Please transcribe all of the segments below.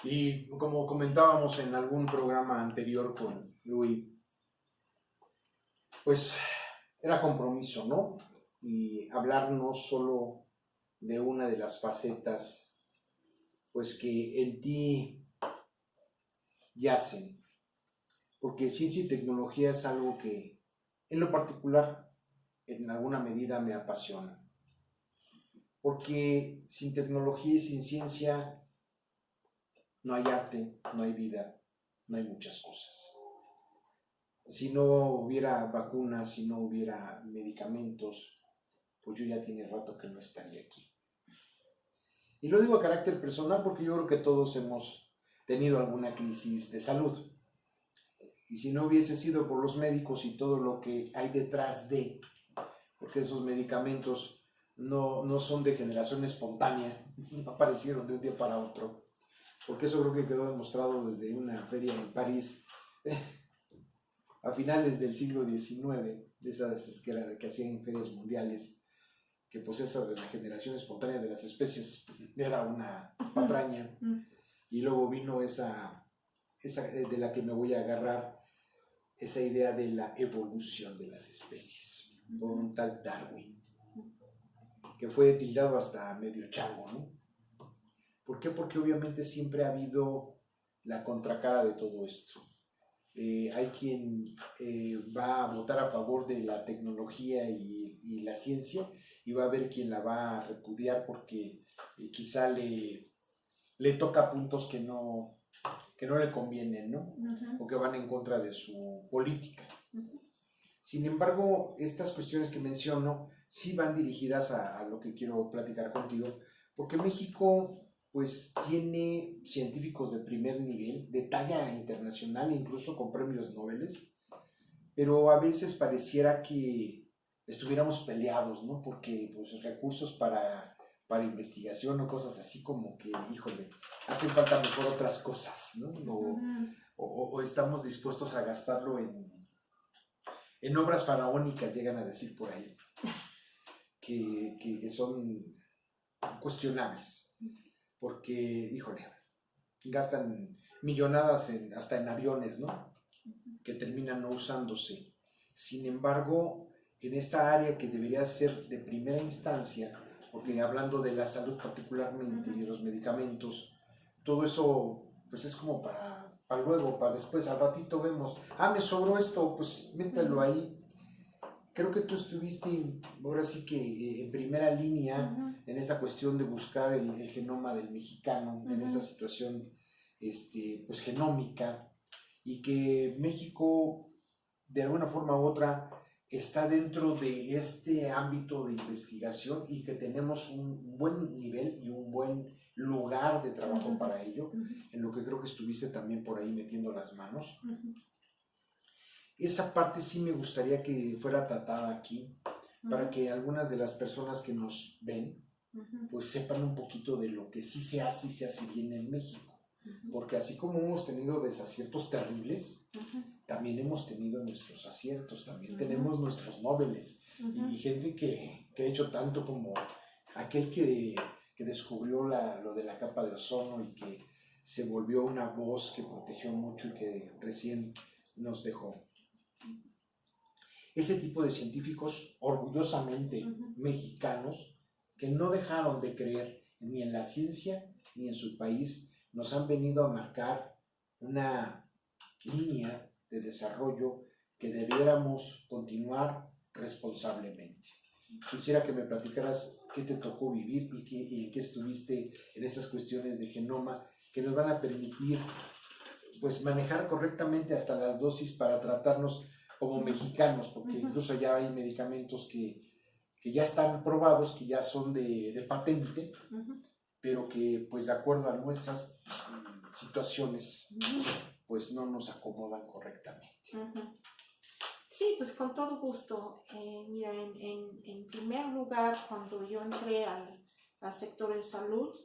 Y como comentábamos en algún programa anterior con Luis, pues era compromiso, ¿no? Y hablar no solo de una de las facetas, pues que en ti yacen, porque ciencia y tecnología es algo que en lo particular en alguna medida me apasiona, porque sin tecnología y sin ciencia no hay arte, no hay vida, no hay muchas cosas. Si no hubiera vacunas, si no hubiera medicamentos, pues yo ya tiene rato que no estaría aquí. Y lo digo a carácter personal porque yo creo que todos hemos tenido alguna crisis de salud. Y si no hubiese sido por los médicos y todo lo que hay detrás de, porque esos medicamentos no son de generación espontánea, no aparecieron de un día para otro, porque eso creo que quedó demostrado desde una feria en París a finales del siglo XIX, de esas que hacían ferias mundiales, que pues esa de la generación espontánea de las especies era una patraña, y luego vino esa de la que me voy a agarrar, esa idea de la evolución de las especies, por un tal Darwin, que fue tildado hasta medio chango, ¿no? ¿Por qué? Porque obviamente siempre ha habido la contracara de todo esto. Hay quien va a votar a favor de la tecnología y la ciencia, y va a haber quien la va a repudiar porque quizá le toca puntos que no le convienen, ¿no? O que van en contra de su política. Sin embargo, estas cuestiones que menciono sí van dirigidas a lo que quiero platicar contigo, porque México pues tiene científicos de primer nivel, de talla internacional, incluso con premios Nobel, pero a veces pareciera que estuviéramos peleados, ¿no? Porque pues recursos para investigación o cosas así como que, híjole, hacen falta mejor otras cosas, ¿no? O estamos dispuestos a gastarlo en obras faraónicas, llegan a decir por ahí, que son cuestionables, porque, híjole, gastan millonadas hasta en aviones, ¿no? Que terminan no usándose. Sin embargo, en esta área que debería ser de primera instancia, porque hablando de la salud particularmente y de los medicamentos, todo eso pues es como para luego, para después, al ratito vemos, me sobró esto, pues mételo ahí. Creo que tú estuviste ahora sí que en primera línea en esta cuestión de buscar el genoma del mexicano, en esta situación pues genómica, y que México de alguna forma u otra está dentro de este ámbito de investigación y que tenemos un buen nivel y un buen lugar de trabajo para ello, en lo que creo que estuviste también por ahí metiendo las manos. Esa parte sí me gustaría que fuera tratada aquí, para que algunas de las personas que nos ven pues sepan un poquito de lo que sí se hace y se hace bien en México. Porque así como hemos tenido desaciertos terribles, también hemos tenido nuestros aciertos, también tenemos nuestros Nobeles, y gente que ha hecho tanto, como aquel que descubrió lo de la capa de ozono y que se volvió una voz que protegió mucho y que recién nos dejó. Ese tipo de científicos orgullosamente mexicanos, que no dejaron de creer ni en la ciencia ni en su país, nos han venido a marcar una línea de desarrollo que debiéramos continuar responsablemente. Quisiera que me platicaras qué te tocó vivir y en qué estuviste en estas cuestiones de genoma que nos van a permitir pues manejar correctamente hasta las dosis para tratarnos como mexicanos, porque incluso ya hay medicamentos que ya están probados, que ya son de patente, pero que pues de acuerdo a nuestras situaciones pues no nos acomodan correctamente. Sí, pues con todo gusto. Mira, en primer lugar, cuando yo entré al sector de salud,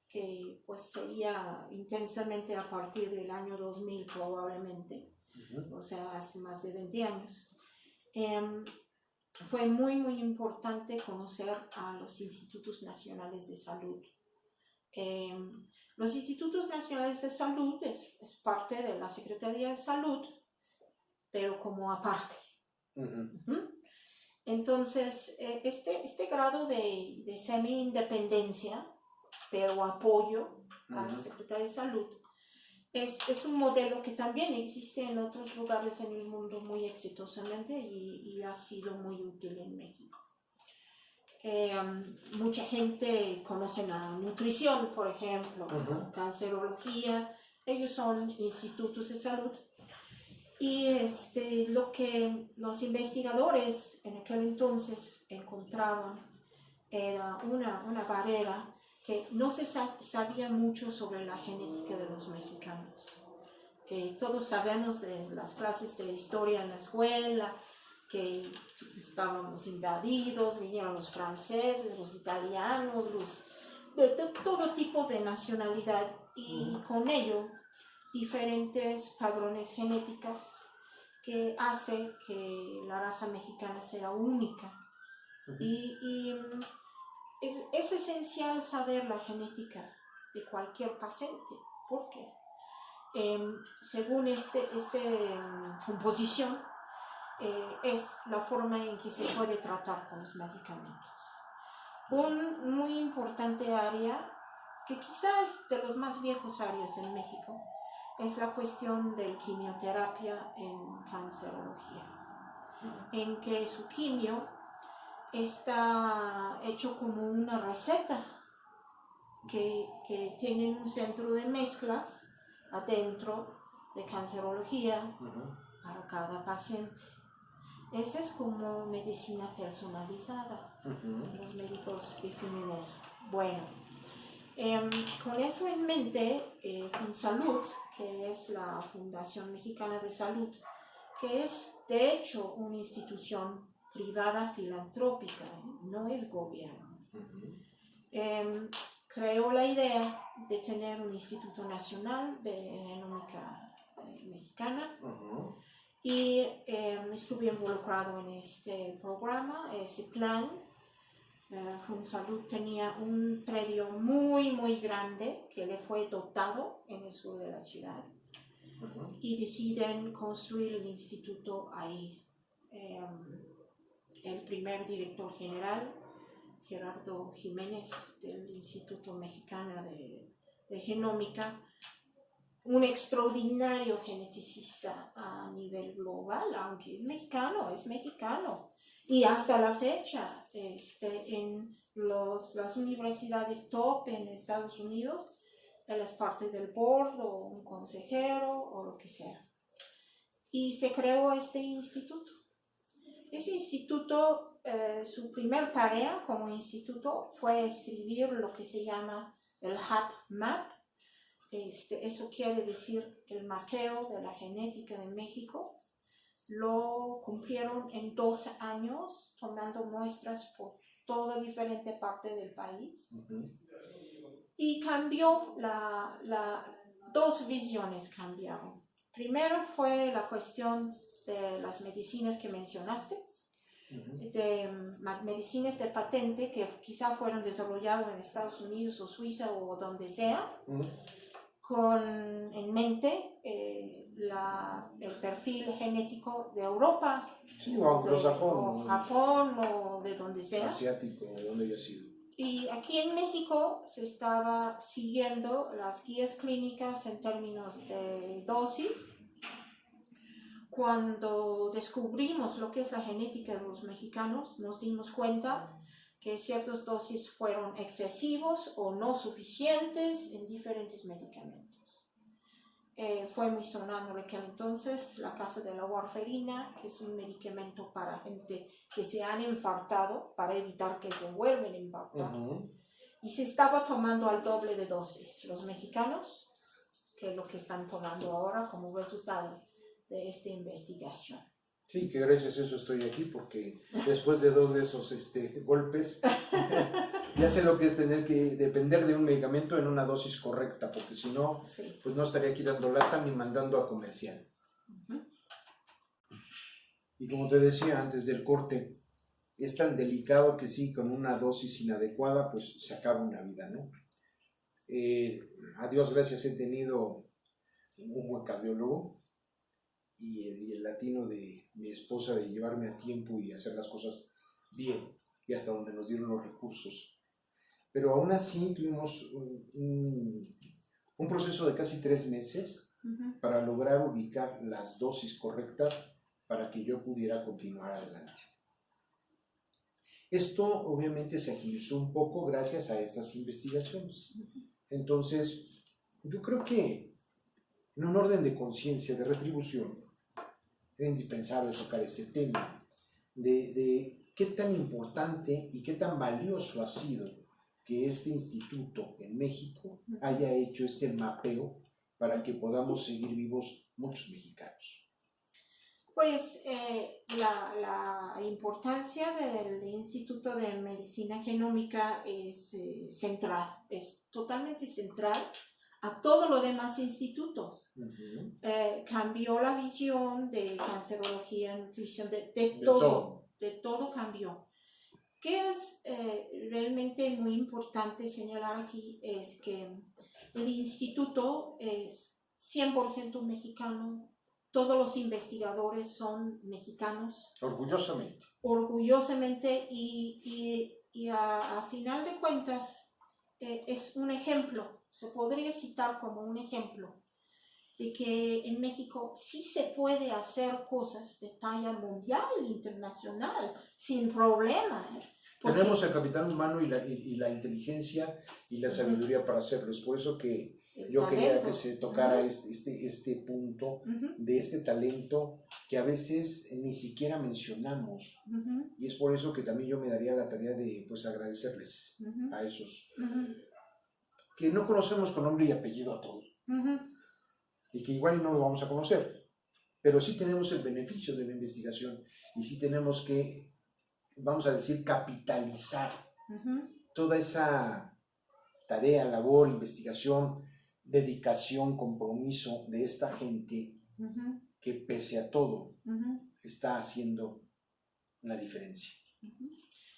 que pues sería intensamente a partir del año 2000 probablemente, o sea, hace más de 20 años, fue muy, muy importante conocer a los institutos nacionales de salud. Los Institutos Nacionales de Salud es parte de la Secretaría de Salud, pero como aparte. Entonces, este grado de semi-independencia, pero apoyo a la Secretaría de Salud, es un modelo que también existe en otros lugares en el mundo muy exitosamente y ha sido muy útil en México. Mucha gente conoce la nutrición, por ejemplo, cancerología, ellos son institutos de salud. Y lo que los investigadores en aquel entonces encontraban era una barrera que no se sabía mucho sobre la genética de los mexicanos. Todos sabemos de las clases de historia en la escuela, que estábamos invadidos, vinieron los franceses, los italianos, de todo tipo de nacionalidad, y con ello diferentes padrones genéticos que hace que la raza mexicana sea única. Y es esencial saber la genética de cualquier paciente, porque según composición, es la forma en que se puede tratar con los medicamentos. Un muy importante área, que quizás es de los más viejos áreas en México, es la cuestión de quimioterapia en cancerología, en que su quimio está hecho como una receta que tiene un centro de mezclas adentro de cancerología para cada paciente. Esa es como medicina personalizada. Los médicos definen eso. Bueno, con eso en mente, FunSalud, que es la Fundación Mexicana de Salud, que es de hecho una institución privada filantrópica, no es gobierno, creó la idea de tener un Instituto Nacional de Genómica Mexicana. Y estuve involucrado en este programa, ese plan. FunSalud tenía un predio muy, muy grande que le fue dotado en el sur de la ciudad, y deciden construir el instituto ahí. El primer director general, Gerardo Jiménez, del Instituto Mexicano de Genómica, un extraordinario geneticista a nivel global, aunque es mexicano. Y hasta la fecha, en las universidades top en Estados Unidos, él es parte del board o un consejero o lo que sea. Y se creó este instituto. Ese instituto, su primer tarea como instituto fue escribir lo que se llama el HapMap. Eso quiere decir el mapeo de la genética de México. Lo cumplieron en 2 años, tomando muestras por toda diferente parte del país. Y cambió, dos visiones cambiaron. Primero fue la cuestión de las medicinas que mencionaste, de medicinas de patente que quizá fueron desarrolladas en Estados Unidos o Suiza o donde sea, en mente el perfil genético de Europa, sí, o anglosajón, o Japón, o de donde sea. Asiático, de donde haya sido. Y aquí en México se estaba siguiendo las guías clínicas en términos de dosis. Cuando descubrimos lo que es la genética de los mexicanos, nos dimos cuenta que ciertas dosis fueron excesivos o no suficientes en diferentes medicamentos. Fue muy sonado en aquel entonces la casa de la warfarina, que es un medicamento para gente que se han infartado, para evitar que se vuelvan a infartar. Y se estaba tomando al doble de dosis los mexicanos que lo que están tomando ahora como resultado de esta investigación. Sí, que gracias a eso estoy aquí, porque después de 2 de esos golpes, ya sé lo que es tener que depender de un medicamento en una dosis correcta, porque si no, sí, pues no estaría aquí dando lata ni mandando a comercial. Y como te decía antes del corte, es tan delicado que sí, con una dosis inadecuada, pues se acaba una vida, ¿no? A Dios gracias he tenido un buen cardiólogo y el latino de mi esposa de llevarme a tiempo y hacer las cosas bien y hasta donde nos dieron los recursos. Pero aún así tuvimos un proceso de casi 3 meses para lograr ubicar las dosis correctas para que yo pudiera continuar adelante. Esto obviamente se agilizó un poco gracias a estas investigaciones. Entonces, yo creo que en un orden de conciencia, de retribución, es indispensable tocar ese tema de qué tan importante y qué tan valioso ha sido que este instituto en México haya hecho este mapeo para que podamos seguir vivos muchos mexicanos. Pues la importancia del Instituto de Medicina Genómica es central, es totalmente central a todos los demás institutos. Cambió la visión de cancerología, nutrición, de todo cambió. ¿Qué es realmente muy importante señalar aquí? Es que el instituto es 100% mexicano. Todos los investigadores son mexicanos. Orgullosamente y a final de cuentas es un ejemplo, se podría citar como un ejemplo de que en México sí se puede hacer cosas de talla mundial, internacional, sin problema. Tenemos el capital humano y la inteligencia y la sabiduría para hacerlo. Es por eso que yo quería que se tocara este punto de este talento que a veces ni siquiera mencionamos. Y es por eso que también yo me daría la tarea de pues, agradecerles a esos que no conocemos con nombre y apellido a todos. Y que igual no lo vamos a conocer. Pero sí tenemos el beneficio de la investigación y sí tenemos que, vamos a decir, capitalizar toda esa tarea, labor, investigación, dedicación, compromiso de esta gente que pese a todo está haciendo la diferencia.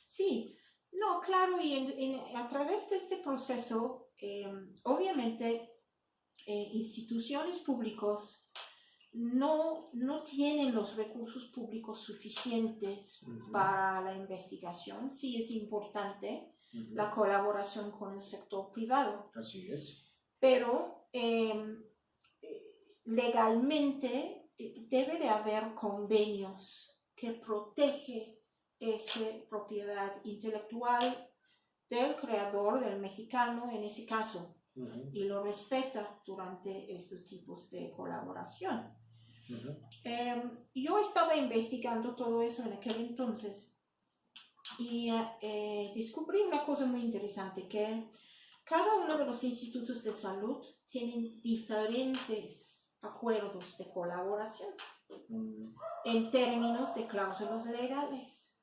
Sí, no, claro, y a través de este proceso, obviamente, instituciones públicas no tienen los recursos públicos suficientes para la investigación. Sí es importante la colaboración con el sector privado. Así es. Pero legalmente debe de haber convenios que protegen esa propiedad intelectual del creador, del mexicano en ese caso, y lo respeta durante estos tipos de colaboración. Yo estaba investigando todo eso en aquel entonces y descubrí una cosa muy interesante, que cada uno de los institutos de salud tienen diferentes acuerdos de colaboración en términos de cláusulas legales.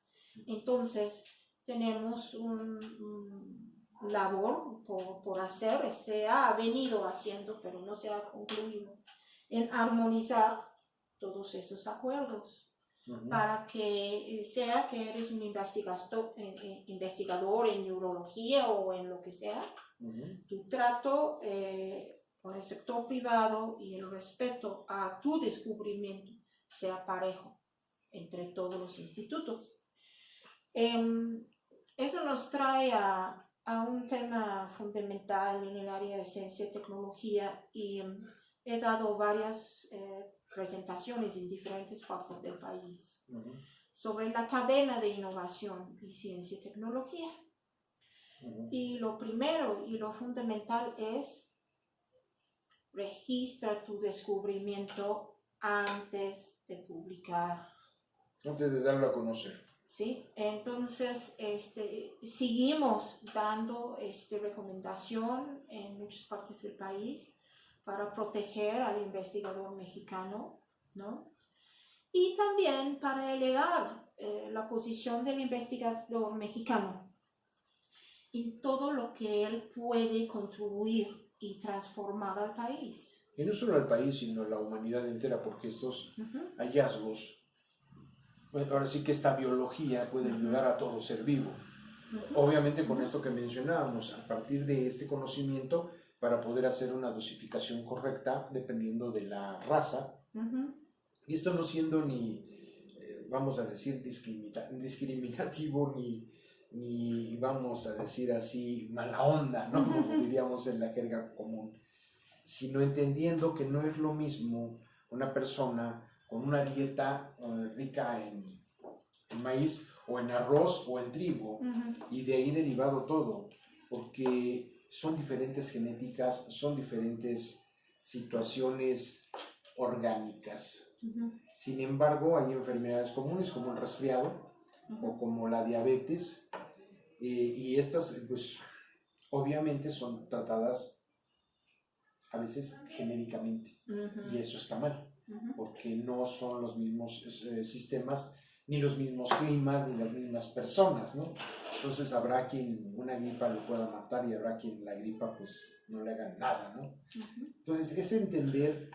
Entonces, tenemos un labor por hacer, se ha venido haciendo, pero no se ha concluido, en armonizar todos esos acuerdos para que sea que eres un investigador en neurología o en lo que sea, tu trato con el sector privado y el respeto a tu descubrimiento sea parejo entre todos los institutos. Eso nos trae a un tema fundamental en el área de ciencia y tecnología y he dado varias presentaciones en diferentes partes del país sobre la cadena de innovación y ciencia y tecnología. Y lo primero y lo fundamental es registra tu descubrimiento antes de publicar. Antes de darlo a conocer. Sí, entonces seguimos dando recomendación en muchas partes del país para proteger al investigador mexicano, ¿no? Y también para elevar la posición del investigador mexicano en todo lo que él puede contribuir y transformar al país. Y no solo al país, sino a la humanidad entera, porque estos hallazgos, bueno, ahora sí que esta biología puede ayudar a todo ser vivo. Obviamente con esto que mencionábamos, a partir de este conocimiento, para poder hacer una dosificación correcta dependiendo de la raza, y esto no siendo ni, vamos a decir, discriminativo, ni vamos a decir así, mala onda, ¿no? Como diríamos en la jerga común, sino entendiendo que no es lo mismo una persona con una dieta rica en maíz o en arroz o en trigo, y de ahí derivado todo, porque son diferentes genéticas, son diferentes situaciones orgánicas. Sin embargo, hay enfermedades comunes como el resfriado o como la diabetes, y estas pues obviamente son tratadas a veces genéricamente, y eso está mal, porque no son los mismos sistemas, ni los mismos climas, ni las mismas personas, ¿no? Entonces habrá quien una gripa lo pueda matar y habrá quien la gripa pues no le haga nada, ¿no? Entonces ese entender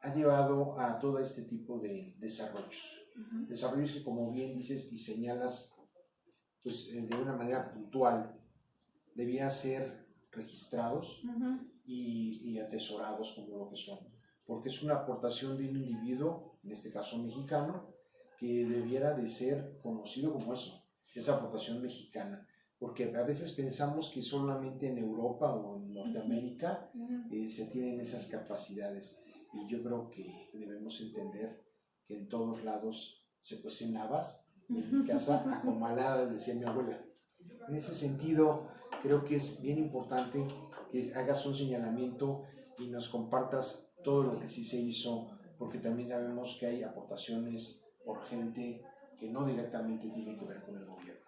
ha llevado a todo este tipo de desarrollos. Desarrollos que, como bien dices y señalas, pues de una manera puntual, debían ser registrados y atesorados como lo que son, porque es una aportación de un individuo, en este caso mexicano, que debiera de ser conocido como eso, esa aportación mexicana, porque a veces pensamos que solamente en Europa o en Norteamérica se tienen esas capacidades, y yo creo que debemos entender que en todos lados se cuecen habas, en mi casa acomaladas, decía mi abuela. En ese sentido, creo que es bien importante que hagas un señalamiento y nos compartas todo lo que sí se hizo, porque también sabemos que hay aportaciones por gente que no directamente tienen que ver con el gobierno.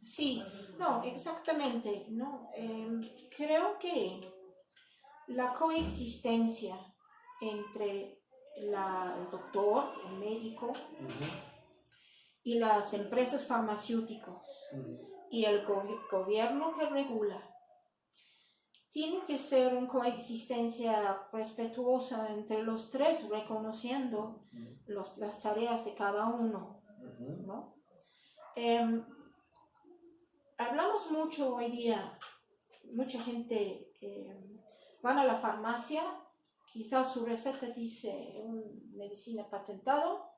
Sí, no, exactamente, ¿no? Creo que la coexistencia entre el doctor, el médico, y las empresas farmacéuticas y el gobierno que regula, tiene que ser una coexistencia respetuosa entre los tres, reconociendo las tareas de cada uno, ¿no? Hablamos mucho hoy día, mucha gente van a la farmacia, quizás su receta dice una medicina patentada,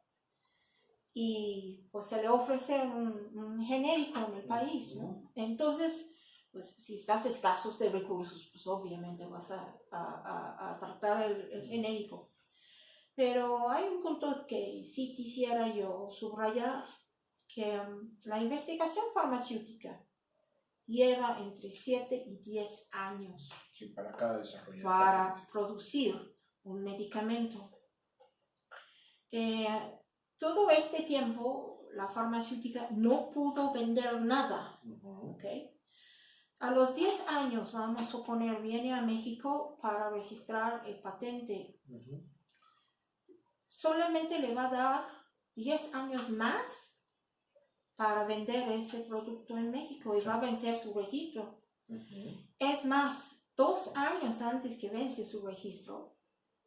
y pues se le ofrece un genérico en el país, ¿no? Entonces, pues si estás escasos de recursos, pues obviamente vas a tratar el genérico. Pero hay un punto que sí quisiera yo subrayar, que la investigación farmacéutica lleva entre 7 y 10 años sí, para cada desarrollo para producir un medicamento. Todo este tiempo la farmacéutica no pudo vender nada, ¿okay? A los 10 años, vamos a suponer, viene a México para registrar el patente. Solamente le va a dar 10 años más para vender ese producto en México y va a vencer su registro. Es más, 2 años antes que vence su registro,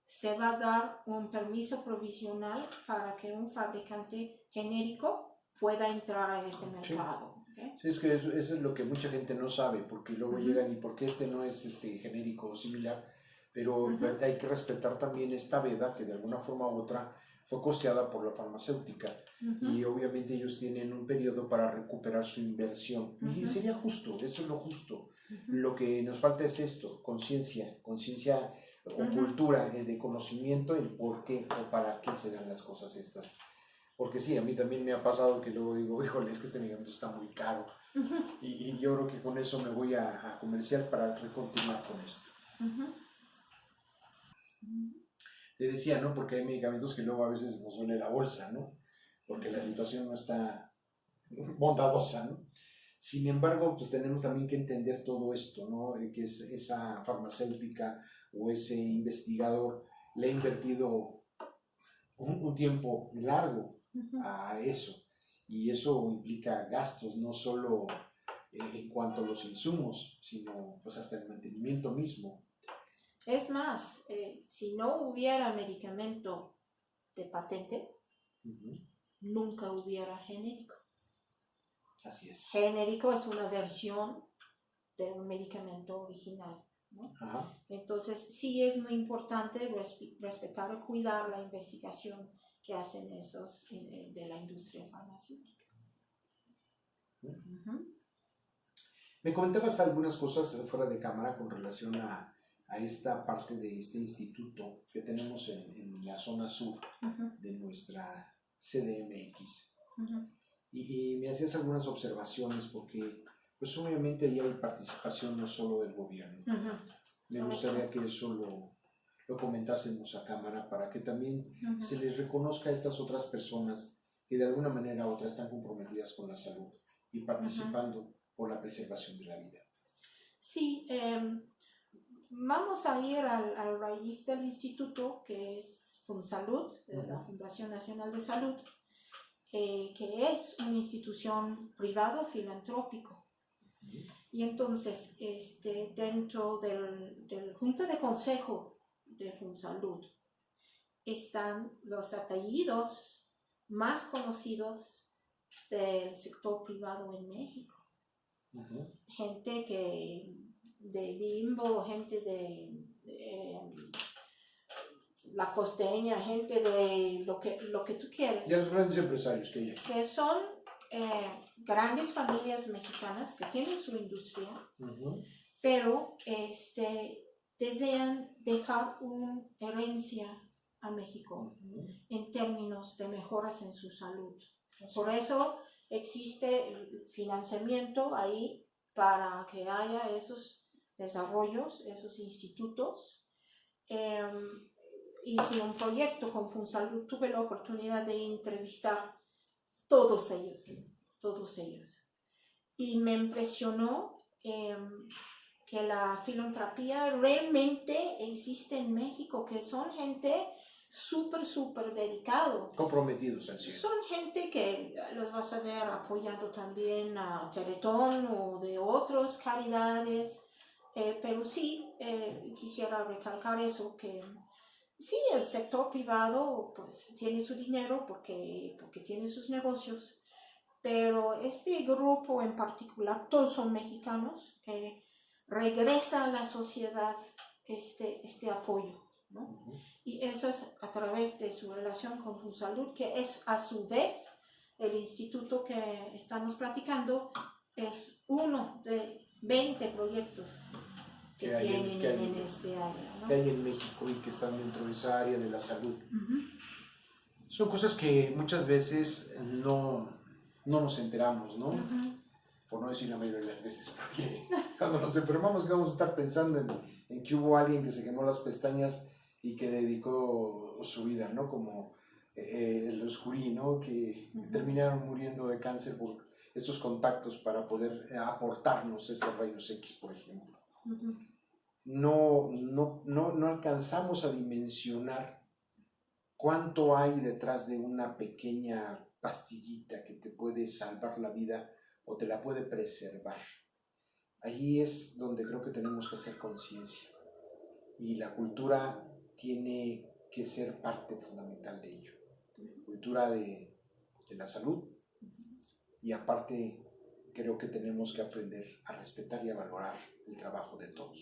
se va a dar un permiso provisional para que un fabricante genérico pueda entrar a ese mercado. ¿Okay? Sí, es que eso es lo que mucha gente no sabe, porque luego llegan y porque este no es genérico o similar, pero hay que respetar también esta veda que de alguna forma u otra fue costeada por la farmacéutica, y obviamente ellos tienen un periodo para recuperar su inversión, y sería justo, eso es lo justo. Lo que nos falta es esto, conciencia o cultura de conocimiento, el por qué o para qué se dan las cosas estas. Porque sí, a mí también me ha pasado que luego digo, híjole, es que este medicamento está muy caro. Y yo creo que con eso me voy a comercial para continuar con esto. Te decía, ¿no? Porque hay medicamentos que luego a veces nos duele la bolsa, ¿no? Porque la situación no está bondadosa, ¿no? Sin embargo, pues tenemos también que entender todo esto, ¿no? Que esa farmacéutica o ese investigador le ha invertido un tiempo largo a eso, y eso implica gastos, no solo en cuanto a los insumos, sino pues hasta el mantenimiento mismo. Es más, si no hubiera medicamento de patente, nunca hubiera genérico. Así es. Genérico es una versión de un medicamento original, ¿no? Ajá. Entonces, sí es muy importante respetar y cuidar la investigación que hacen esos de la industria farmacéutica. Uh-huh. Me comentabas algunas cosas fuera de cámara con relación a esta parte de este instituto que tenemos en la zona sur Uh-huh. de nuestra CDMX. Uh-huh. Y me hacías algunas observaciones porque pues obviamente ahí hay participación no solo del gobierno. Uh-huh. Me gustaría que eso lo comentásemos a cámara para que también Uh-huh. se les reconozca a estas otras personas que de alguna manera u otra están comprometidas con la salud y participando por la preservación de la vida. Sí, vamos a ir al raíz del instituto, que es FunSalud, la Fundación Nacional de Salud, que es una institución privada filantrópico. Y entonces, dentro del Junta de Consejo de FunSalud están los apellidos más conocidos del sector privado en México. Uh-huh. Gente de Bimbo, gente de La Costeña, gente de lo que tú quieres. De los grandes empresarios que hay aquí. Que son grandes familias mexicanas que tienen su industria, Uh-huh. pero desean dejar una herencia a México en términos de mejoras en su salud. Por eso existe el financiamiento ahí para que haya esos desarrollos, esos institutos. Hice un proyecto con FunSalud, tuve la oportunidad de entrevistar todos ellos. Y me impresionó que la filantropía realmente existe en México, que son gente súper dedicado. Comprometidos al cielo. Son gente que los vas a ver apoyando también a Teletón o de otras caridades, pero sí quisiera recalcar eso, que sí, el sector privado pues tiene su dinero porque tiene sus negocios, pero este grupo en particular, todos son mexicanos, regresa a la sociedad este apoyo, ¿no? Uh-huh. Y eso es a través de su relación con FunSalud, que es a su vez el instituto que estamos platicando, es uno de 20 proyectos que tienen en este área, ¿no? Que hay en México y que están dentro de esa área de la salud. Uh-huh. Son cosas que muchas veces no nos enteramos, ¿no? Uh-huh. Por no decir la mayoría de las veces, porque cuando nos enfermamos, que vamos a estar pensando en que hubo alguien que se quemó las pestañas y que dedicó su vida, ¿no? Como los Curie, ¿no? Que terminaron muriendo de cáncer por estos contactos para poder aportarnos esos rayos X, por ejemplo. Uh-huh. No alcanzamos a dimensionar cuánto hay detrás de una pequeña pastillita que te puede salvar la vida o te la puede preservar. Allí es donde creo que tenemos que hacer conciencia y la cultura tiene que ser parte fundamental de ello. Cultura de la salud y aparte creo que tenemos que aprender a respetar y a valorar el trabajo de todos.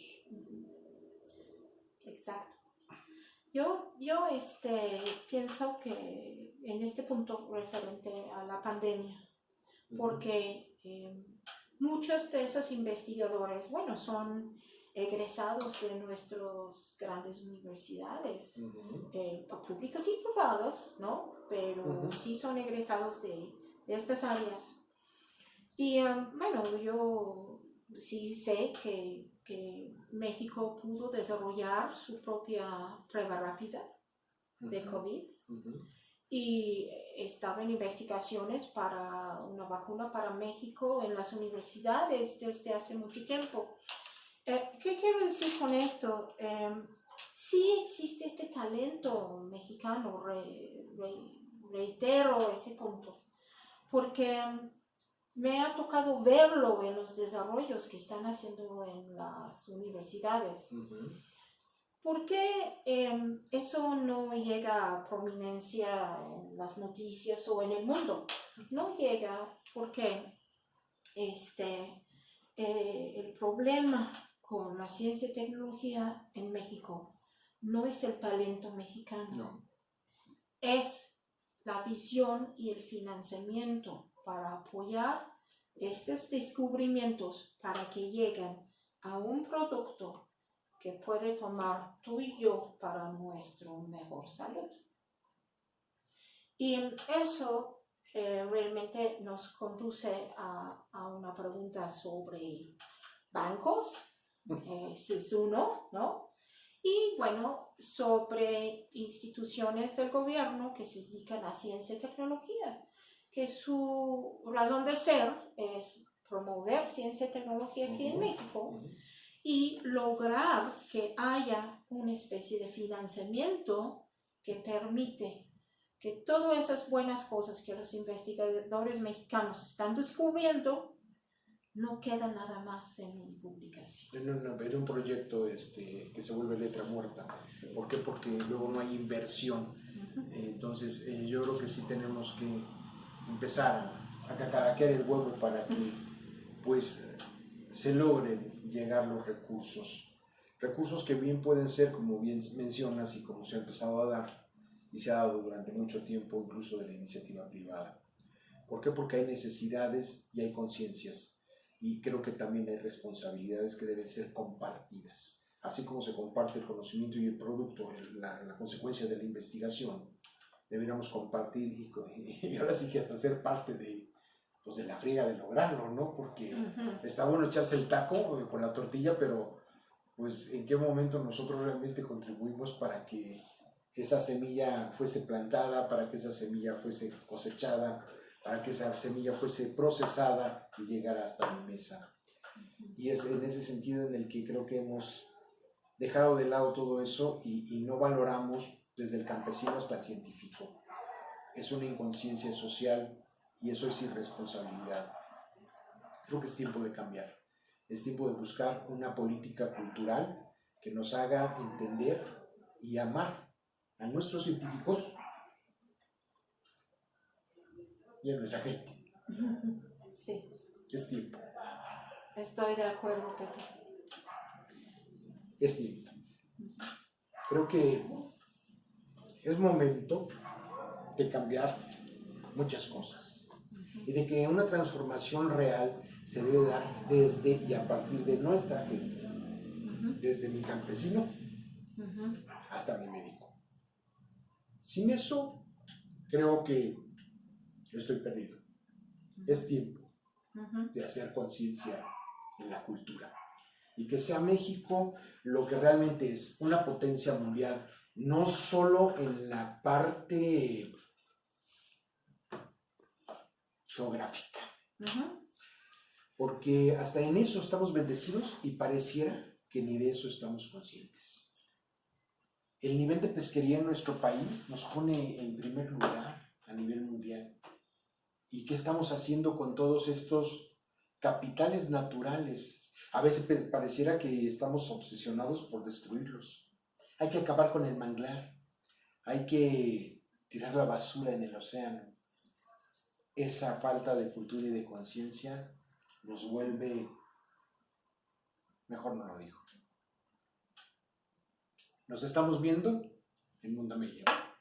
Exacto. Yo pienso que en este punto referente a la pandemia, porque muchos de esos investigadores, bueno, son egresados de nuestras grandes universidades, públicas y privadas, ¿no? Pero sí son egresados de estas áreas. Y bueno, yo sí sé que México pudo desarrollar su propia prueba rápida de COVID y estaba en investigaciones para una vacuna para México en las universidades desde hace mucho tiempo. ¿Qué quiero decir con esto? Sí existe este talento mexicano, reitero ese punto, porque me ha tocado verlo en los desarrollos que están haciendo en las universidades. ¿Por qué eso no llega a prominencia en las noticias o en el mundo? No llega porque El problema con la ciencia y tecnología en México no es el talento mexicano, No. es la visión y el financiamiento para apoyar estos descubrimientos para que lleguen a un producto que puede tomar tú y yo para nuestra mejor salud. Y eso realmente nos conduce a una pregunta sobre bancos, si es uno, ¿no? Y bueno, sobre instituciones del gobierno que se dedican a ciencia y tecnología, que su razón de ser es promover ciencia y tecnología aquí en México y lograr que haya una especie de financiamiento que permite que todas esas buenas cosas que los investigadores mexicanos están descubriendo no queda nada más en publicación. En un proyecto que se vuelve letra muerta. Sí. ¿Por qué? Porque luego no hay inversión. Entonces yo creo que sí tenemos que empezar a cacaraquear el huevo para que pues se logren llegar los recursos. Recursos que bien pueden ser, como bien mencionas y como se ha empezado a dar y se ha dado durante mucho tiempo incluso de la iniciativa privada. ¿Por qué? Porque hay necesidades y hay conciencias. Y creo que también hay responsabilidades que deben ser compartidas. Así como se comparte el conocimiento y el producto, la consecuencia de la investigación, deberíamos compartir y ahora sí que hasta ser parte de la friega de lograrlo, ¿no? Porque está bueno echarse el taco con la tortilla, pero pues en qué momento nosotros realmente contribuimos para que esa semilla fuese plantada, para que esa semilla fuese cosechada, para que esa semilla fuese procesada y llegara hasta mi mesa. Y es en ese sentido en el que creo que hemos dejado de lado todo eso y no valoramos desde el campesino hasta el científico. Es una inconsciencia social y eso es irresponsabilidad. Creo que es tiempo de cambiar. Es tiempo de buscar una política cultural que nos haga entender y amar a nuestros científicos y a nuestra gente. Sí. Es tiempo. Estoy de acuerdo, Pepe. Es tiempo. Creo que es momento de cambiar muchas cosas y de que una transformación real se debe dar desde y a partir de nuestra gente, desde mi campesino hasta mi médico. Sin eso, creo que estoy perdido. Es tiempo de hacer conciencia en la cultura y que sea México lo que realmente es, una potencia mundial, no solo en la parte geográfica, porque hasta en eso estamos bendecidos y pareciera que ni de eso estamos conscientes. El nivel de pesquería en nuestro país nos pone en primer lugar a nivel mundial. ¿Y qué estamos haciendo con todos estos capitales naturales? A veces pareciera que estamos obsesionados por destruirlos. Hay que acabar con el manglar. Hay que tirar la basura en el océano. Esa falta de cultura y de conciencia nos vuelve... Mejor no lo digo. Nos estamos viendo en Mundo Me Lleva.